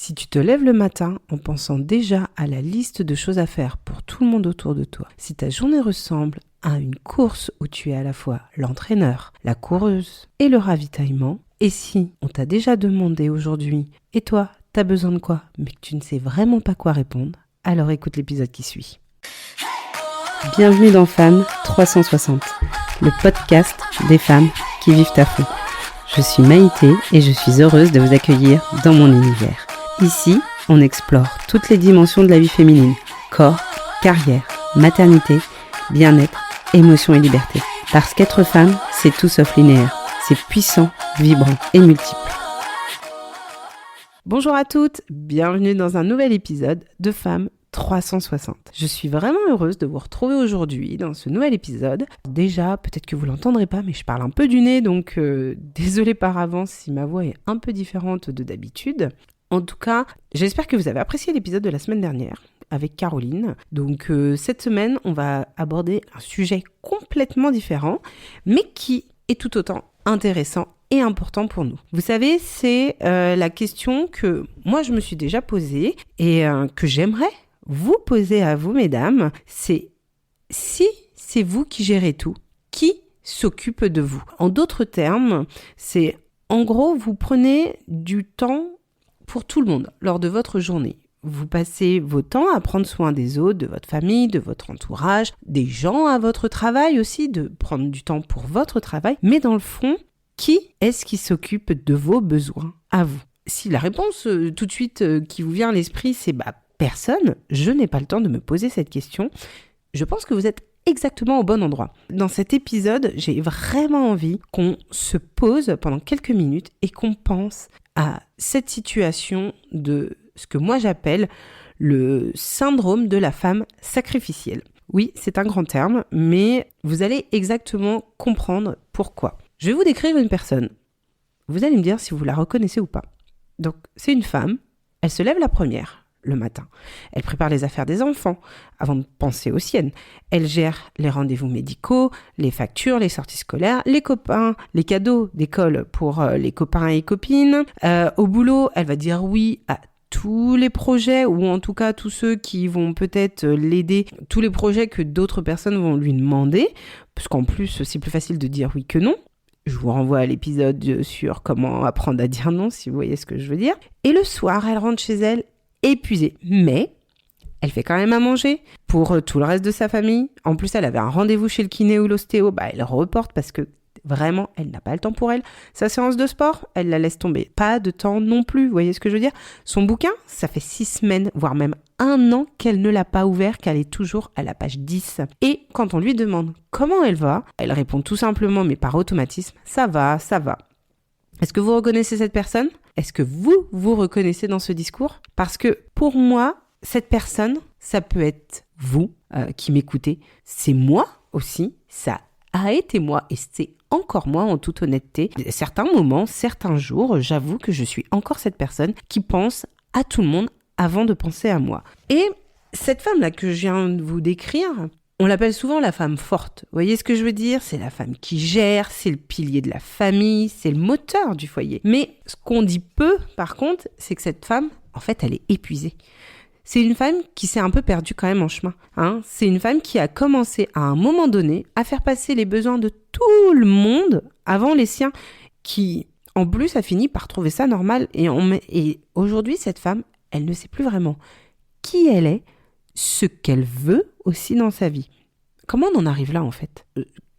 Si tu te lèves le matin en pensant déjà à la liste de choses à faire pour tout le monde autour de toi, si ta journée ressemble à une course où tu es à la fois l'entraîneur, la coureuse et le ravitaillement, et si on t'a déjà demandé aujourd'hui « Et toi, t'as besoin de quoi ?» mais que tu ne sais vraiment pas quoi répondre, alors écoute l'épisode qui suit. Bienvenue dans Femmes 360, le podcast des femmes qui vivent à fond. Je suis Maïté et je suis heureuse de vous accueillir dans mon univers. Ici, on explore toutes les dimensions de la vie féminine, corps, carrière, maternité, bien-être, émotion et liberté. Parce qu'être femme, c'est tout sauf linéaire. C'est puissant, vibrant et multiple. Bonjour à toutes, bienvenue dans un nouvel épisode de Femmes 360. Je suis vraiment heureuse de vous retrouver aujourd'hui dans ce nouvel épisode. Déjà, peut-être que vous l'entendrez pas, mais je parle un peu du nez, donc désolée par avance si ma voix est un peu différente de d'habitude. En tout cas, j'espère que vous avez apprécié l'épisode de la semaine dernière avec Caroline. Donc cette semaine, on va aborder un sujet complètement différent, mais qui est tout autant intéressant et important pour nous. Vous savez, c'est la question que moi je me suis déjà posée et que j'aimerais vous poser à vous, mesdames, c'est si c'est vous qui gérez tout, qui s'occupe de vous? En d'autres termes, c'est en gros, vous prenez du temps pour tout le monde lors de votre journée. Vous passez vos temps à prendre soin des autres, de votre famille, de votre entourage, des gens à votre travail aussi, de prendre du temps pour votre travail. Mais dans le fond, qui est-ce qui s'occupe de vos besoins à vous? Si la réponse tout de suite qui vous vient à l'esprit, c'est personne, je n'ai pas le temps de me poser cette question. Je pense que vous êtes exactement au bon endroit. Dans cet épisode, j'ai vraiment envie qu'on se pose pendant quelques minutes et qu'on pense à cette situation de ce que moi j'appelle le syndrome de la femme sacrificielle. Oui, c'est un grand terme, mais vous allez exactement comprendre pourquoi. Je vais vous décrire une personne. Vous allez me dire si vous la reconnaissez ou pas. Donc, c'est une femme, elle se lève la première le matin. Elle prépare les affaires des enfants avant de penser aux siennes. Elle gère les rendez-vous médicaux, les factures, les sorties scolaires, les copains, les cadeaux d'école pour les copains et copines. Au boulot, elle va dire oui à tous les projets, ou en tout cas tous ceux qui vont peut-être l'aider, tous les projets que d'autres personnes vont lui demander, parce qu'en plus, c'est plus facile de dire oui que non. Je vous renvoie à l'épisode sur comment apprendre à dire non, si vous voyez ce que je veux dire. Et le soir, elle rentre chez elle épuisée, mais elle fait quand même à manger pour tout le reste de sa famille. En plus, elle avait un rendez-vous chez le kiné ou l'ostéo, elle reporte parce que vraiment, elle n'a pas le temps pour elle. Sa séance de sport, elle la laisse tomber. Pas de temps non plus, vous voyez ce que je veux dire? Son bouquin, ça fait 6 semaines, voire même 1 an qu'elle ne l'a pas ouvert, qu'elle est toujours à la page 10. Et quand on lui demande comment elle va, elle répond tout simplement, mais par automatisme, ça va, ça va. Est-ce que vous reconnaissez cette personne? Est-ce que vous reconnaissez dans ce discours? Parce que pour moi, cette personne, ça peut être vous qui m'écoutez. C'est moi aussi, ça a été moi et c'est encore moi en toute honnêteté. Certains moments, certains jours, j'avoue que je suis encore cette personne qui pense à tout le monde avant de penser à moi. Et cette femme-là que je viens de vous décrire, on l'appelle souvent la femme forte. Vous voyez ce que je veux dire? C'est la femme qui gère, c'est le pilier de la famille, c'est le moteur du foyer. Mais ce qu'on dit peu, par contre, c'est que cette femme, en fait, elle est épuisée. C'est une femme qui s'est un peu perdue quand même en chemin. C'est une femme qui a commencé à un moment donné à faire passer les besoins de tout le monde avant les siens, qui en plus a fini par trouver ça normal. Et aujourd'hui, cette femme, elle ne sait plus vraiment qui elle est, ce qu'elle veut aussi dans sa vie. Comment on en arrive là en fait?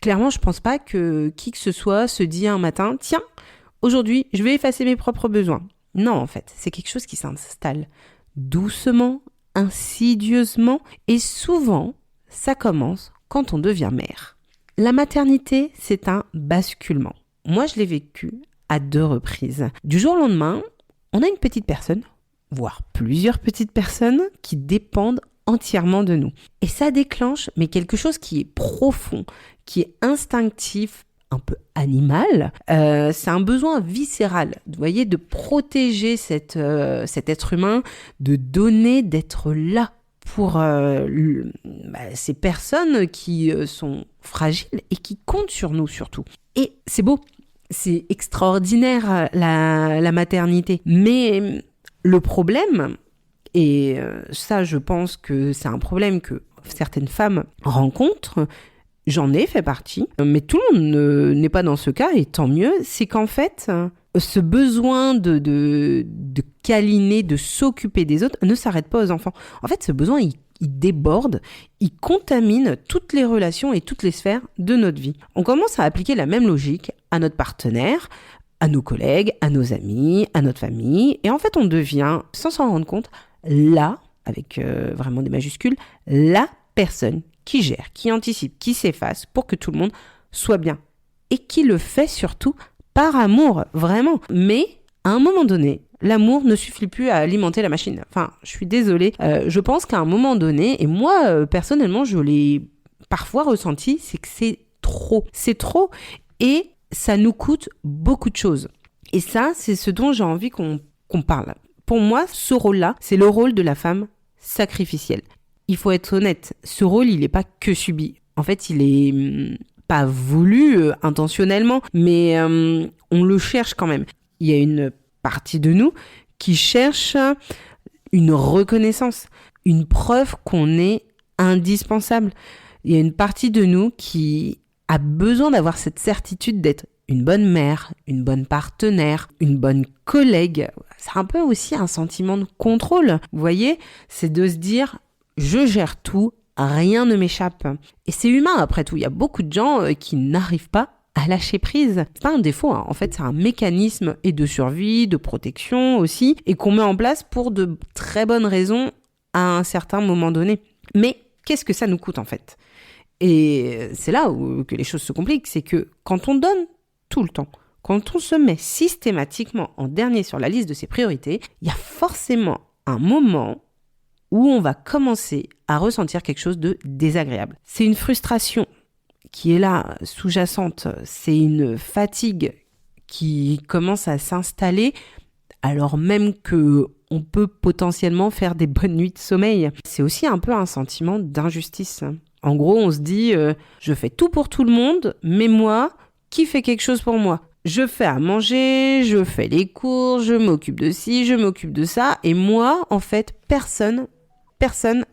Clairement, je pense pas que qui que ce soit se dit un matin, tiens, aujourd'hui, je vais effacer mes propres besoins. Non, en fait, c'est quelque chose qui s'installe doucement, insidieusement, et souvent, ça commence quand on devient mère. La maternité, c'est un basculement. Moi, je l'ai vécu à 2 reprises. Du jour au lendemain, on a une petite personne, voire plusieurs petites personnes qui dépendent entièrement de nous. Et ça déclenche, mais quelque chose qui est profond, qui est instinctif, un peu animal. C'est un besoin viscéral, vous voyez, de protéger cet être humain, de donner, d'être là pour ces personnes qui sont fragiles et qui comptent sur nous surtout. Et c'est beau, c'est extraordinaire la maternité, mais Le problème, et ça je pense que c'est un problème que certaines femmes rencontrent, j'en ai fait partie, mais tout le monde n'est pas dans ce cas, et tant mieux, c'est qu'en fait, ce besoin de câliner, de s'occuper des autres ne s'arrête pas aux enfants. En fait, ce besoin, il déborde, il contamine toutes les relations et toutes les sphères de notre vie. On commence à appliquer la même logique à notre partenaire, à nos collègues, à nos amis, à notre famille, et en fait, on devient, sans s'en rendre compte, avec vraiment des majuscules, la personne qui gère, qui anticipe, qui s'efface pour que tout le monde soit bien. Et qui le fait surtout par amour, vraiment. Mais à un moment donné, l'amour ne suffit plus à alimenter la machine. Enfin, je suis désolée. Je pense qu'à un moment donné, et moi, personnellement, je l'ai parfois ressenti, c'est que c'est trop. C'est trop et ça nous coûte beaucoup de choses. Et ça, c'est ce dont j'ai envie qu'on parle. Pour moi, ce rôle-là, c'est le rôle de la femme sacrificielle. Il faut être honnête, ce rôle, il n'est pas que subi. En fait, il est pas voulu intentionnellement, mais on le cherche quand même. Il y a une partie de nous qui cherche une reconnaissance, une preuve qu'on est indispensable. Il y a une partie de nous qui a besoin d'avoir cette certitude d'être une bonne mère, une bonne partenaire, une bonne collègue. C'est un peu aussi un sentiment de contrôle, vous voyez ? C'est de se dire, je gère tout, rien ne m'échappe. Et c'est humain après tout, il y a beaucoup de gens qui n'arrivent pas à lâcher prise. C'est pas un défaut, hein. En fait c'est un mécanisme et de survie, de protection aussi, et qu'on met en place pour de très bonnes raisons à un certain moment donné. Mais qu'est-ce que ça nous coûte en fait ? Et c'est là que les choses se compliquent, c'est que quand on donne tout le temps, quand on se met systématiquement en dernier sur la liste de ses priorités, il y a forcément un moment où on va commencer à ressentir quelque chose de désagréable. C'est une frustration qui est là, sous-jacente. C'est une fatigue qui commence à s'installer alors même que on peut potentiellement faire des bonnes nuits de sommeil. C'est aussi un peu un sentiment d'injustice. En gros, on se dit je fais tout pour tout le monde, mais moi, qui fait quelque chose pour moi ? Je fais à manger, je fais les courses, je m'occupe de ci, je m'occupe de ça, et moi, en fait, personne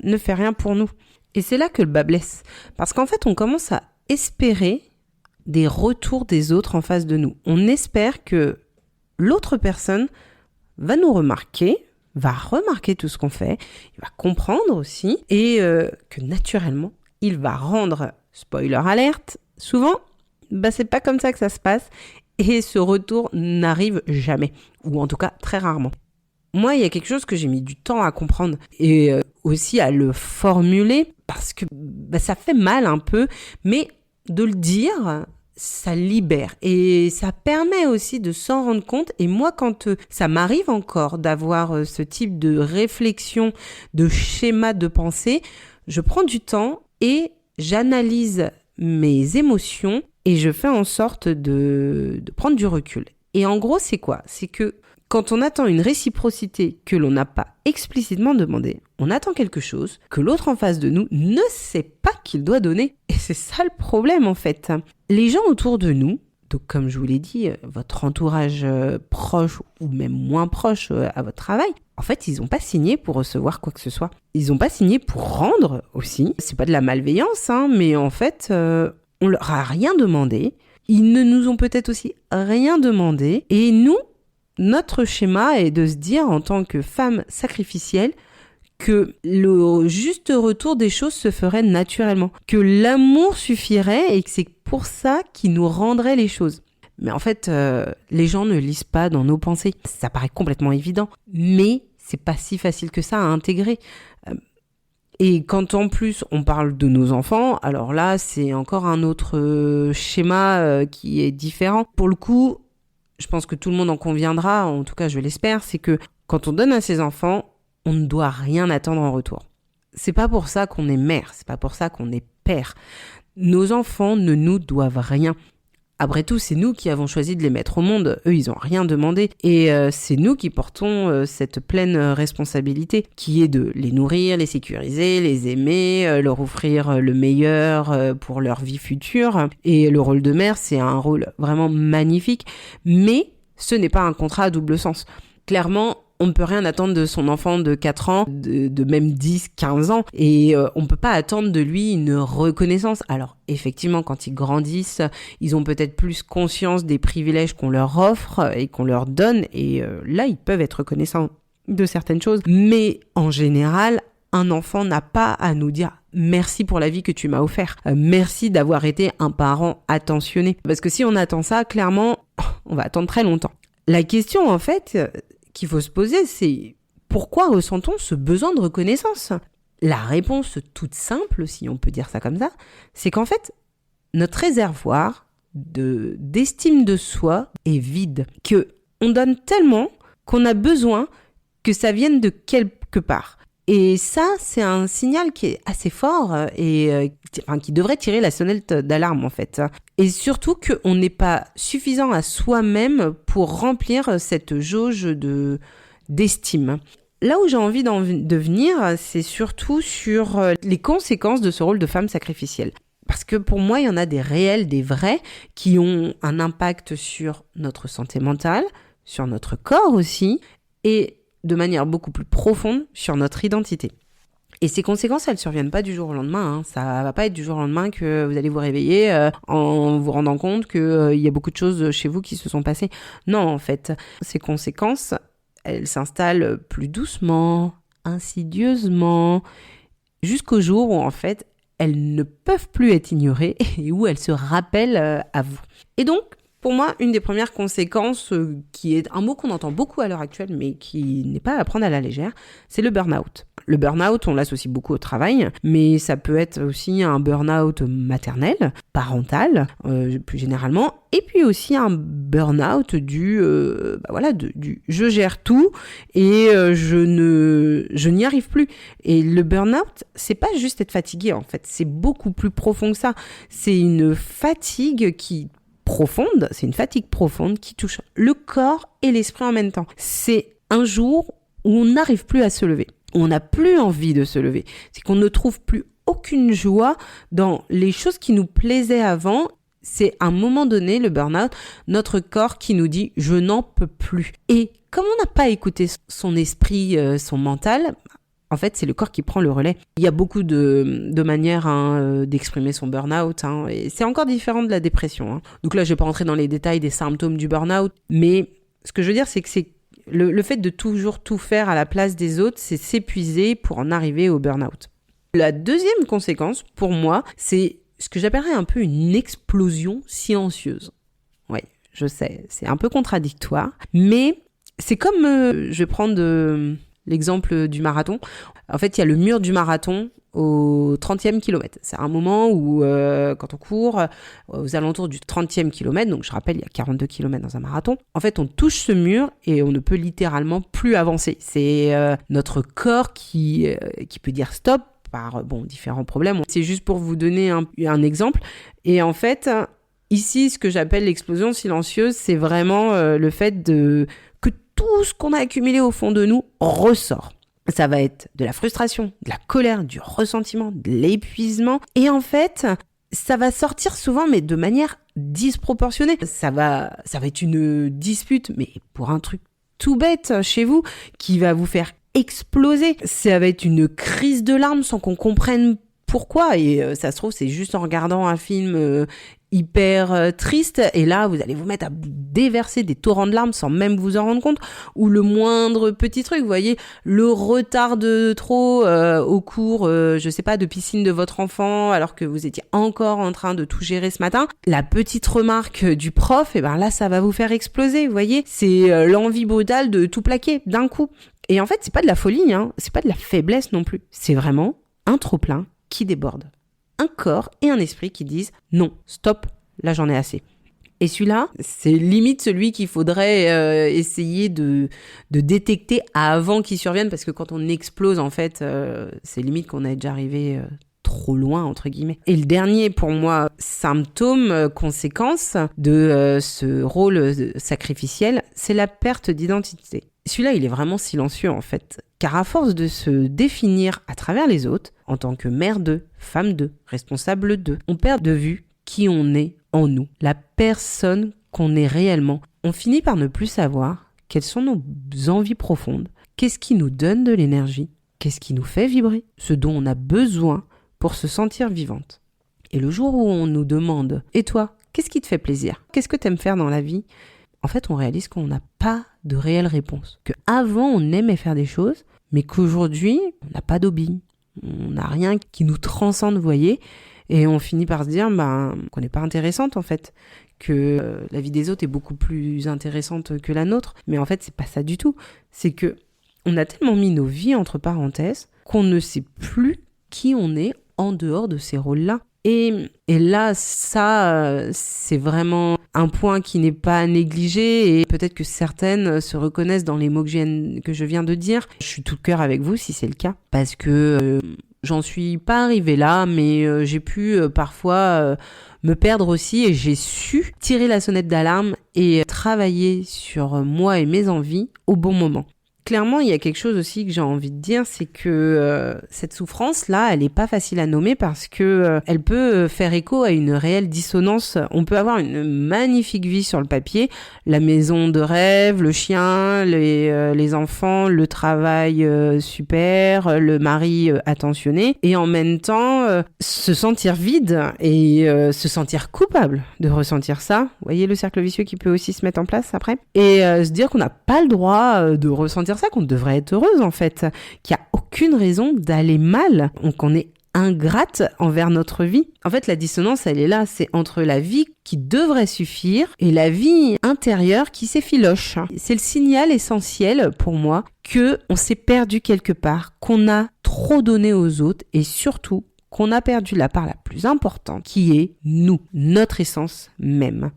ne fait rien pour nous. Et c'est là que le bas blesse. Parce qu'en fait, on commence à espérer des retours des autres en face de nous. On espère que l'autre personne va nous remarquer, va remarquer tout ce qu'on fait, il va comprendre aussi, et que naturellement, il va rendre, spoiler alerte, souvent, c'est pas comme ça que ça se passe, et ce retour n'arrive jamais, ou en tout cas très rarement. Moi, il y a quelque chose que j'ai mis du temps à comprendre et aussi à le formuler parce que ça fait mal un peu, mais de le dire, ça libère et ça permet aussi de s'en rendre compte. Et moi, quand ça m'arrive encore d'avoir ce type de réflexion, de schéma de pensée, je prends du temps et j'analyse mes émotions et je fais en sorte de prendre du recul. Et en gros, c'est quoi ? C'est que quand on attend une réciprocité que l'on n'a pas explicitement demandé, on attend quelque chose que l'autre en face de nous ne sait pas qu'il doit donner. Et c'est ça le problème en fait. Les gens autour de nous, donc comme je vous l'ai dit, votre entourage proche ou même moins proche à votre travail, en fait, ils n'ont pas signé pour recevoir quoi que ce soit. Ils n'ont pas signé pour rendre aussi. C'est pas de la malveillance, mais en fait, on leur a rien demandé. Ils ne nous ont peut-être aussi rien demandé. Et nous, notre schéma est de se dire en tant que femme sacrificielle que le juste retour des choses se ferait naturellement, que l'amour suffirait et que c'est pour ça qu'il nous rendrait les choses. Mais en fait, les gens ne lisent pas dans nos pensées. Ça paraît complètement évident, mais c'est pas si facile que ça à intégrer. Et quand en plus on parle de nos enfants, alors là c'est encore un autre schéma qui est différent. Pour le coup, je pense que tout le monde en conviendra, en tout cas je l'espère, c'est que quand on donne à ses enfants, on ne doit rien attendre en retour. C'est pas pour ça qu'on est mère, c'est pas pour ça qu'on est père. Nos enfants ne nous doivent rien. Après tout, c'est nous qui avons choisi de les mettre au monde. Eux, ils n'ont rien demandé. Et c'est nous qui portons cette pleine responsabilité, qui est de les nourrir, les sécuriser, les aimer, leur offrir le meilleur pour leur vie future. Et le rôle de mère, c'est un rôle vraiment magnifique. Mais ce n'est pas un contrat à double sens. Clairement, On ne peut rien attendre de son enfant de 4 ans, de même 10, 15 ans. Et on ne peut pas attendre de lui une reconnaissance. Alors, effectivement, quand ils grandissent, ils ont peut-être plus conscience des privilèges qu'on leur offre et qu'on leur donne. Et là, ils peuvent être reconnaissants de certaines choses. Mais en général, un enfant n'a pas à nous dire « merci pour la vie que tu m'as offert ». Merci d'avoir été un parent attentionné. Parce que si on attend ça, clairement, on va attendre très longtemps. La question, en fait, qu'il faut se poser, c'est pourquoi ressent-on ce besoin de reconnaissance ? La réponse toute simple, si on peut dire ça comme ça, c'est qu'en fait, notre réservoir d'estime de soi est vide, que on donne tellement qu'on a besoin que ça vienne de quelque part. Et ça, c'est un signal qui est assez fort et qui devrait tirer la sonnette d'alarme en fait. Et surtout qu'on n'est pas suffisant à soi-même pour remplir cette jauge d'estime. Là où j'ai envie de venir, c'est surtout sur les conséquences de ce rôle de femme sacrificielle. Parce que pour moi, il y en a des réels, des vrais, qui ont un impact sur notre santé mentale, sur notre corps aussi, et de manière beaucoup plus profonde sur notre identité. Et ces conséquences, elles ne surviennent pas du jour au lendemain. Ça va pas être du jour au lendemain que vous allez vous réveiller en vous rendant compte qu'il y a beaucoup de choses chez vous qui se sont passées. Non, en fait, ces conséquences, elles s'installent plus doucement, insidieusement, jusqu'au jour où, en fait, elles ne peuvent plus être ignorées et où elles se rappellent à vous. Et donc, pour moi, une des premières conséquences, qui est un mot qu'on entend beaucoup à l'heure actuelle, mais qui n'est pas à prendre à la légère, c'est le burn-out. Le burn-out, on l'associe beaucoup au travail, mais ça peut être aussi un burn-out maternel, parental, plus généralement, et puis aussi un burn-out du je gère tout et je n'y arrive plus. Et le burn-out, c'est pas juste être fatigué, en fait, c'est beaucoup plus profond que ça. C'est une fatigue profonde, c'est une fatigue profonde qui touche le corps et l'esprit en même temps. C'est un jour où on n'arrive plus à se lever. On n'a plus envie de se lever. C'est qu'on ne trouve plus aucune joie dans les choses qui nous plaisaient avant. C'est à un moment donné, le burn-out, notre corps qui nous dit « je n'en peux plus ». Et comme on n'a pas écouté son esprit, son mental, en fait, c'est le corps qui prend le relais. Il y a beaucoup de manières d'exprimer son burn-out, et c'est encore différent de la dépression. Donc là, je ne vais pas rentrer dans les détails des symptômes du burn-out, mais ce que je veux dire, c'est que c'est le fait de toujours tout faire à la place des autres, c'est s'épuiser pour en arriver au burn-out. La deuxième conséquence, pour moi, c'est ce que j'appellerais un peu une explosion silencieuse. Oui, je sais, c'est un peu contradictoire, mais c'est comme, je vais prendre l'exemple du marathon. En fait, il y a le mur du marathon au 30e kilomètre. C'est un moment où, quand on court, aux alentours du 30e kilomètre, donc je rappelle, il y a 42 kilomètres dans un marathon, en fait, on touche ce mur et on ne peut littéralement plus avancer. C'est notre corps qui peut dire stop par différents problèmes. C'est juste pour vous donner un exemple. Et en fait, ici, ce que j'appelle l'explosion silencieuse, c'est vraiment le fait que tout ce qu'on a accumulé au fond de nous ressort. Ça va être de la frustration, de la colère, du ressentiment, de l'épuisement. Et en fait, ça va sortir souvent, mais de manière disproportionnée. Ça va être une dispute, mais pour un truc tout bête chez vous, qui va vous faire exploser. Ça va être une crise de larmes sans qu'on comprenne pourquoi. Et ça se trouve, c'est juste en regardant un film hyper triste, et là vous allez vous mettre à déverser des torrents de larmes sans même vous en rendre compte, ou le moindre petit truc, vous voyez, le retard de trop au cours, je sais pas, de piscine de votre enfant, alors que vous étiez encore en train de tout gérer ce matin, la petite remarque du prof, et ben là ça va vous faire exploser, vous voyez, c'est l'envie brutale de tout plaquer d'un coup. Et en fait c'est pas de la folie, c'est pas de la faiblesse non plus, c'est vraiment un trop-plein qui déborde. Un corps et un esprit qui disent « non, stop, là j'en ai assez ». Et celui-là, c'est limite celui qu'il faudrait essayer de détecter avant qu'il survienne, parce que quand on explose, en fait, c'est limite qu'on est déjà arrivé trop loin, entre guillemets. Et le dernier, pour moi, symptôme, conséquence de ce rôle sacrificiel, c'est la perte d'identité. Celui-là, il est vraiment silencieux, en fait. Car à force de se définir à travers les autres, en tant que mère d'eux, femme d'eux, responsable d'eux, on perd de vue qui on est en nous, la personne qu'on est réellement. On finit par ne plus savoir quelles sont nos envies profondes, Qu'est-ce qui nous donne de l'énergie? Qu'est-ce qui nous fait vibrer? Ce dont on a besoin pour se sentir vivante. Et le jour où on nous demande « Et toi, qu'est-ce qui te fait plaisir? Qu'est-ce que tu aimes faire dans la vie ?» En fait, on réalise qu'on n'a pas de réelle réponse. Qu'avant, on aimait faire des choses, mais qu'aujourd'hui, on n'a pas d'hobby. On n'a rien qui nous transcende, vous voyez. Et on finit par se dire qu'on n'est pas intéressante, en fait. Que la vie des autres est beaucoup plus intéressante que la nôtre. Mais en fait, c'est pas ça du tout. C'est que on a tellement mis nos vies entre parenthèses qu'on ne sait plus qui on est en dehors de ces rôles-là. Et là, ça, c'est vraiment un point qui n'est pas à négliger et peut-être que certaines se reconnaissent dans les mots que je viens de dire. Je suis tout cœur avec vous si c'est le cas parce que j'en suis pas arrivée là, mais j'ai pu parfois me perdre aussi et j'ai su tirer la sonnette d'alarme et travailler sur moi et mes envies au bon moment. Clairement, il y a quelque chose aussi que j'ai envie de dire, c'est que cette souffrance-là, elle n'est pas facile à nommer parce que elle peut faire écho à une réelle dissonance. On peut avoir une magnifique vie sur le papier, la maison de rêve, le chien, les enfants, le travail super, le mari attentionné, et en même temps se sentir vide et se sentir coupable de ressentir ça. Vous voyez le cercle vicieux qui peut aussi se mettre en place après, et se dire qu'on n'a pas le droit de ressentir ça, qu'on devrait être heureuse en fait, qu'il n'y a aucune raison d'aller mal, qu'on est ingrate envers notre vie. En fait, la dissonance, elle est là, c'est entre la vie qui devrait suffire et la vie intérieure qui s'effiloche. C'est le signal essentiel pour moi que on s'est perdu quelque part, qu'on a trop donné aux autres et surtout qu'on a perdu la part la plus importante qui est nous, notre essence même.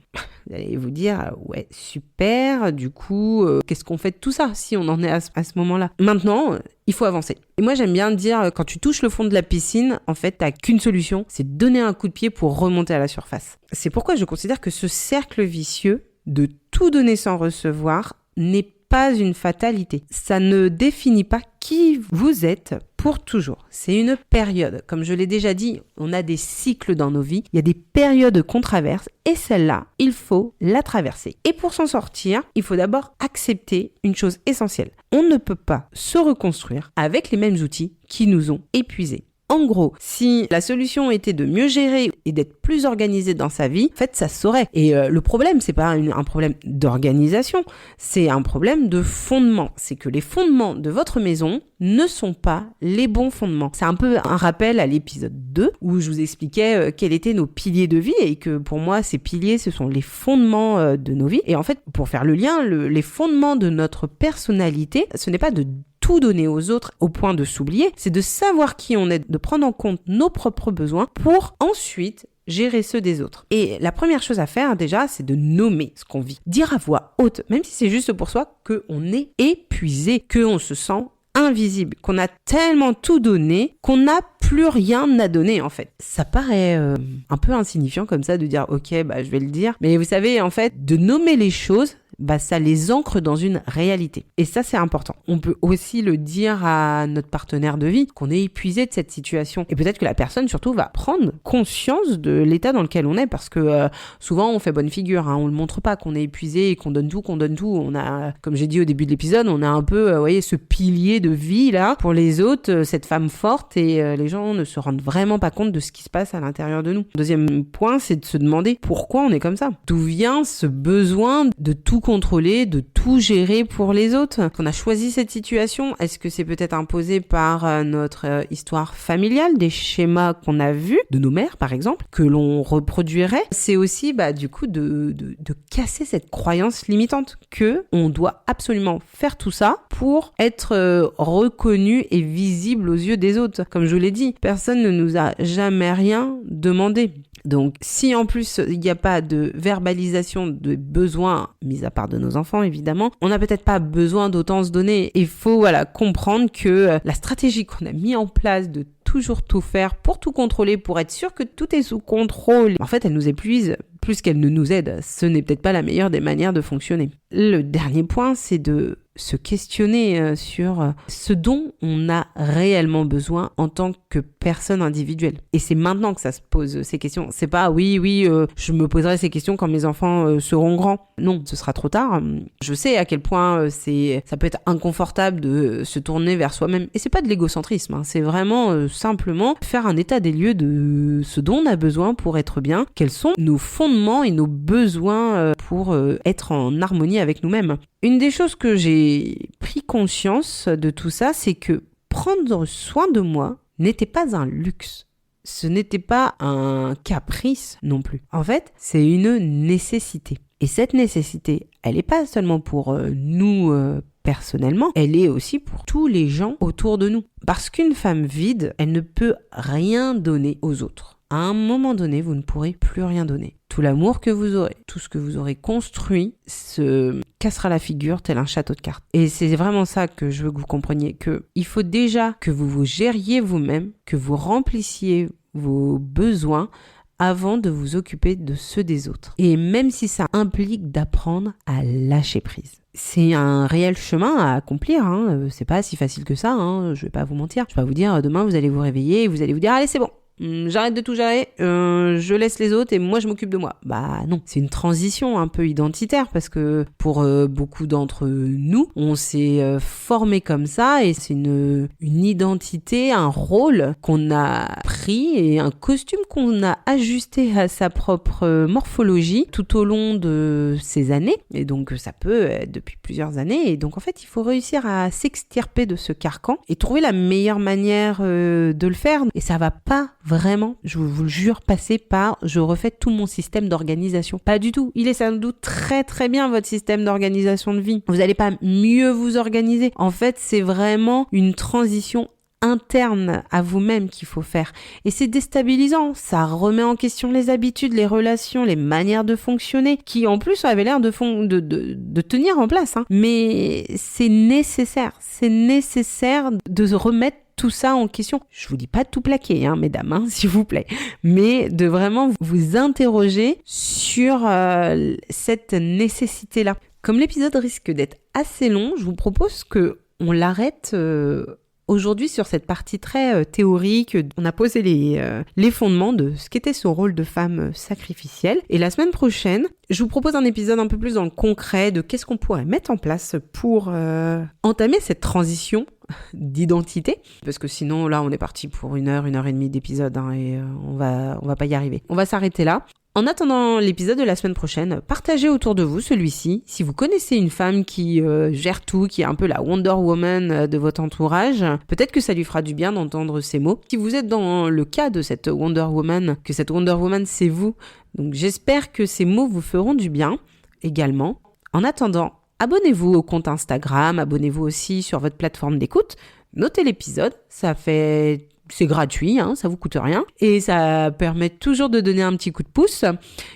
Vous allez vous dire, ouais, super, du coup, qu'est-ce qu'on fait de tout ça si on en est à ce moment-là? Maintenant, il faut avancer. Et moi, j'aime bien dire, quand tu touches le fond de la piscine, en fait, t'as qu'une solution, c'est de donner un coup de pied pour remonter à la surface. C'est pourquoi je considère que ce cercle vicieux de tout donner sans recevoir n'est pas une fatalité. Ça ne définit pas qui vous êtes pour toujours. C'est une période. Comme je l'ai déjà dit, on a des cycles dans nos vies. Il y a des périodes qu'on traverse et celle-là, il faut la traverser. Et pour s'en sortir, il faut d'abord accepter une chose essentielle. On ne peut pas se reconstruire avec les mêmes outils qui nous ont épuisés. En gros, si la solution était de mieux gérer et d'être plus organisé dans sa vie, en fait, ça se saurait. Et le problème, c'est pas un problème d'organisation, c'est un problème de fondement. C'est que les fondements de votre maison ne sont pas les bons fondements. C'est un peu un rappel à l'épisode 2 où je vous expliquais quels étaient nos piliers de vie et que pour moi, ces piliers, ce sont les fondements de nos vies. Et en fait, pour faire le lien, les fondements de notre personnalité, ce n'est pas de tout donner aux autres au point de s'oublier, c'est de savoir qui on est, de prendre en compte nos propres besoins pour ensuite gérer ceux des autres. Et la première chose à faire déjà, c'est de nommer ce qu'on vit. Dire à voix haute, même si c'est juste pour soi, qu'on est épuisé, qu'on se sent invisible, qu'on a tellement tout donné qu'on n'a plus rien à donner en fait. Ça paraît un peu insignifiant comme ça de dire ok, je vais le dire. Mais vous savez, en fait, de nommer les choses, ça les ancre dans une réalité. Et ça, c'est important. On peut aussi le dire à notre partenaire de vie, qu'on est épuisé de cette situation. Et peut-être que la personne, surtout, va prendre conscience de l'état dans lequel on est, parce que souvent, on fait bonne figure, hein, on le montre pas qu'on est épuisé et qu'on donne tout. On a, comme j'ai dit au début de l'épisode, on a un peu, vous voyez, ce pilier de vie, là, pour les autres, cette femme forte, et les gens ne se rendent vraiment pas compte de ce qui se passe à l'intérieur de nous. Deuxième point, c'est de se demander pourquoi on est comme ça. D'où vient ce besoin de tout contrôler, de tout gérer pour les autres? Qu'on a choisi cette situation, est-ce que c'est peut-être imposé par notre histoire familiale, des schémas qu'on a vus, de nos mères par exemple, que l'on reproduirait? C'est aussi du coup de casser cette croyance limitante que on doit absolument faire tout ça pour être reconnu et visible aux yeux des autres. Comme je vous l'ai dit, personne ne nous a jamais rien demandé. Donc, si en plus, il n'y a pas de verbalisation de besoins, mis à part de nos enfants, évidemment, on n'a peut-être pas besoin d'autant se donner. Il faut, comprendre que la stratégie qu'on a mis en place de toujours tout faire pour tout contrôler, pour être sûr que tout est sous contrôle, en fait, elle nous épuise plus qu'elle ne nous aide. Ce n'est peut-être pas la meilleure des manières de fonctionner. Le dernier point, c'est de se questionner sur ce dont on a réellement besoin en tant que personne individuelle. Et c'est maintenant que ça se pose ces questions. C'est pas je me poserai ces questions quand mes enfants seront grands. Non, ce sera trop tard. Je sais à quel point ça peut être inconfortable de se tourner vers soi-même. Et c'est pas de l'égocentrisme, hein. C'est vraiment simplement faire un état des lieux de ce dont on a besoin pour être bien. Quels sont nos fondements et nos besoins pour être en harmonie avec nous-mêmes. Une des choses que j'ai pris conscience de tout ça, c'est que prendre soin de moi n'était pas un luxe. Ce n'était pas un caprice non plus. En fait, c'est une nécessité. Et cette nécessité, elle n'est pas seulement pour nous personnellement, elle est aussi pour tous les gens autour de nous. Parce qu'une femme vide, elle ne peut rien donner aux autres. À un moment donné, vous ne pourrez plus rien donner. Tout l'amour que vous aurez, tout ce que vous aurez construit se cassera la figure tel un château de cartes. Et c'est vraiment ça que je veux que vous compreniez, qu'il faut déjà que vous vous gériez vous-même, que vous remplissiez vos besoins avant de vous occuper de ceux des autres. Et même si ça implique d'apprendre à lâcher prise. C'est un réel chemin à accomplir, hein. C'est pas si facile que ça, hein. Je vais pas vous mentir. Je vais pas vous dire demain vous allez vous réveiller et vous allez vous dire allez c'est bon. J'arrête de tout gérer, je laisse les autres et moi je m'occupe de moi. Bah non, c'est une transition un peu identitaire parce que pour beaucoup d'entre nous, on s'est formé comme ça et c'est une identité, un rôle qu'on a pris et un costume qu'on a ajusté à sa propre morphologie tout au long de ces années. Et donc ça peut être depuis plusieurs années et donc en fait il faut réussir à s'extirper de ce carcan et trouver la meilleure manière de le faire et ça va pas vraiment, je vous le jure, passer par je refais tout mon système d'organisation. Pas du tout. Il est sans doute très très bien votre système d'organisation de vie. Vous n'allez pas mieux vous organiser. En fait, c'est vraiment une transition interne à vous-même qu'il faut faire. Et c'est déstabilisant. Ça remet en question les habitudes, les relations, les manières de fonctionner qui en plus avaient l'air de tenir en place. Hein. Mais c'est nécessaire. C'est nécessaire de remettre tout ça en question. Je vous dis pas de tout plaquer, hein, mesdames, hein, s'il vous plaît, mais de vraiment vous interroger sur cette nécessité-là. Comme l'épisode risque d'être assez long, je vous propose que on l'arrête aujourd'hui sur cette partie très théorique. On a posé les fondements de ce qu'était ce rôle de femme sacrificielle. Et la semaine prochaine, je vous propose un épisode un peu plus dans le concret de qu'est-ce qu'on pourrait mettre en place pour entamer cette transition d'identité. Parce que sinon, là, on est parti pour 1 heure et demie d'épisode hein, et on va pas y arriver. On va s'arrêter là. En attendant l'épisode de la semaine prochaine, partagez autour de vous celui-ci. Si vous connaissez une femme qui gère tout, qui est un peu la Wonder Woman de votre entourage, peut-être que ça lui fera du bien d'entendre ces mots. Si vous êtes dans le cas de cette Wonder Woman, que cette Wonder Woman c'est vous, donc j'espère que ces mots vous feront du bien également. En attendant, abonnez-vous au compte Instagram, abonnez-vous aussi sur votre plateforme d'écoute, notez l'épisode, c'est gratuit, hein, ça vous coûte rien et ça permet toujours de donner un petit coup de pouce.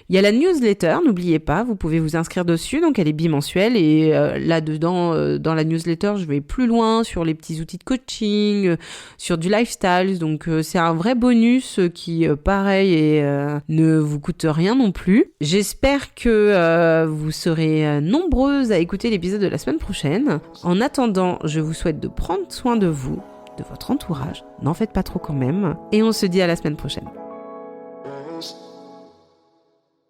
Il y a la newsletter, n'oubliez pas, vous pouvez vous inscrire dessus, donc elle est bimensuelle et là-dedans, dans la newsletter, je vais plus loin sur les petits outils de coaching, sur du lifestyle, donc c'est un vrai bonus qui, pareil, ne vous coûte rien non plus. J'espère que vous serez nombreuses à écouter l'épisode de la semaine prochaine. En attendant, je vous souhaite de prendre soin de vous, de votre entourage, n'en faites pas trop quand même, et on se dit à la semaine prochaine.